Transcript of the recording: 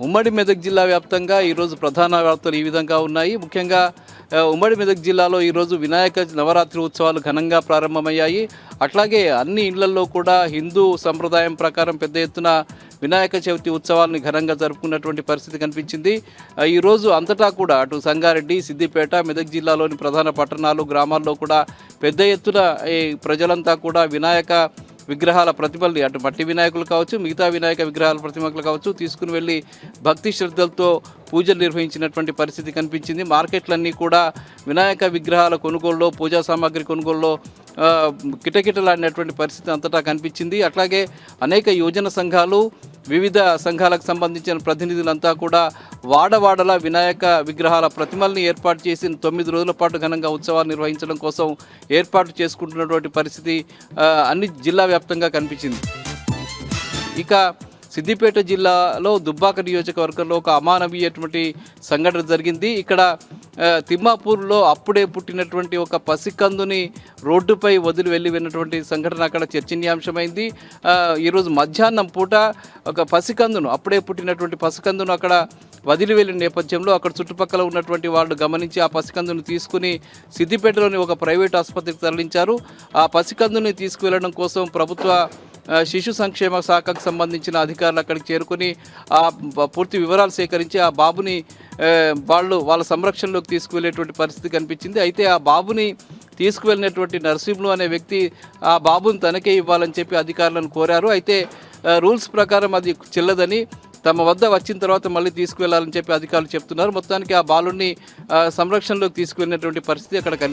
ఉమ్మడి మెదక్ జిల్లా వ్యాప్తంగా ఈరోజు ప్రధాన వార్తలు ఈ విధంగా ఉన్నాయి. ముఖ్యంగా ఉమ్మడి మెదక్ జిల్లాలో ఈరోజు వినాయక నవరాత్రి ఉత్సవాలు ఘనంగా ప్రారంభమయ్యాయి. అట్లాగే అన్ని ఇళ్లలో కూడా హిందూ సంప్రదాయం ప్రకారం పెద్ద ఎత్తున వినాయక చవితి ఉత్సవాలను ఘనంగా జరుపుకున్నటువంటి పరిస్థితి కనిపించింది. ఈరోజు అంతటా కూడా అటు సంగారెడ్డి, సిద్దిపేట, మెదక్ జిల్లాలోని ప్రధాన పట్టణాలు, గ్రామాల్లో కూడా పెద్ద ఎత్తున ఈ ప్రజలంతా కూడా వినాయక విగ్రహాల ప్రతిమల్ని అటు మట్టి వినాయకులు కావచ్చు, మిగతా వినాయక విగ్రహాల ప్రతిమలు కావచ్చు తీసుకుని వెళ్ళి భక్తి శ్రద్ధలతో పూజలు నిర్వహించినటువంటి పరిస్థితి కనిపించింది. మార్కెట్లన్నీ కూడా వినాయక విగ్రహాల కొనుగోలులో, పూజా సామాగ్రి కొనుగోలులో కిటకిటలాడినటువంటి పరిస్థితి అంతటా కనిపించింది. అట్లాగే అనేక యువజన సంఘాలు, వివిధ సంఘాలకు సంబంధించిన ప్రతినిధులంతా కూడా వాడవాడల వినాయక విగ్రహాల ప్రతిమల్ని ఏర్పాటు చేసి 9 రోజుల పాటు ఘనంగా ఉత్సవాలు నిర్వహించడం కోసం ఏర్పాటు చేసుకుంటున్నటువంటి పరిస్థితి అన్ని జిల్లా వ్యాప్తంగా కనిపించింది. ఇక సిద్దిపేట జిల్లాలో దుబ్బాక నియోజకవర్గంలో ఒక అమానవీయటువంటి సంఘటన జరిగింది. ఇక్కడ తిమ్మాపూర్లో అప్పుడే పుట్టినటువంటి ఒక పసికందుని రోడ్డుపై వదిలి వెళ్ళినటువంటి సంఘటన అక్కడ చర్చనీయాంశమైంది. ఈరోజు మధ్యాహ్నం పూట ఒక పసికందును, అప్పుడే పుట్టినటువంటి పసికందును అక్కడ వదిలి వెళ్ళిన నేపథ్యంలో అక్కడ చుట్టుపక్కల ఉన్నటువంటి వాళ్ళు గమనించి ఆ పసికందును తీసుకుని సిద్దిపేటలోని ఒక ప్రైవేట్ ఆసుపత్రికి తరలించారు. ఆ పసికందుని తీసుకువెళ్ళడం కోసం ప్రభుత్వ శిశు సంక్షేమ శాఖకు సంబంధించిన అధికారులు అక్కడికి చేరుకొని ఆ పూర్తి వివరాలు సేకరించి ఆ బాబుని వాళ్ళ సంరక్షణలోకి తీసుకువెళ్ళేటువంటి పరిస్థితి కనిపించింది. అయితే ఆ బాబుని తీసుకువెళ్ళినటువంటి నర్సింహులు అనే వ్యక్తి ఆ బాబుని తనకే ఇవ్వాలని చెప్పి అధికారులను కోరారు. అయితే రూల్స్ ప్రకారం అది చెల్లదని, తమ వద్ద వచ్చిన తర్వాత మళ్ళీ తీసుకువెళ్లాలని చెప్పి అధికారులు చెప్తున్నారు. మొత్తానికి ఆ బాలుని సంరక్షణలోకి తీసుకువెళ్ళినటువంటి పరిస్థితి అక్కడ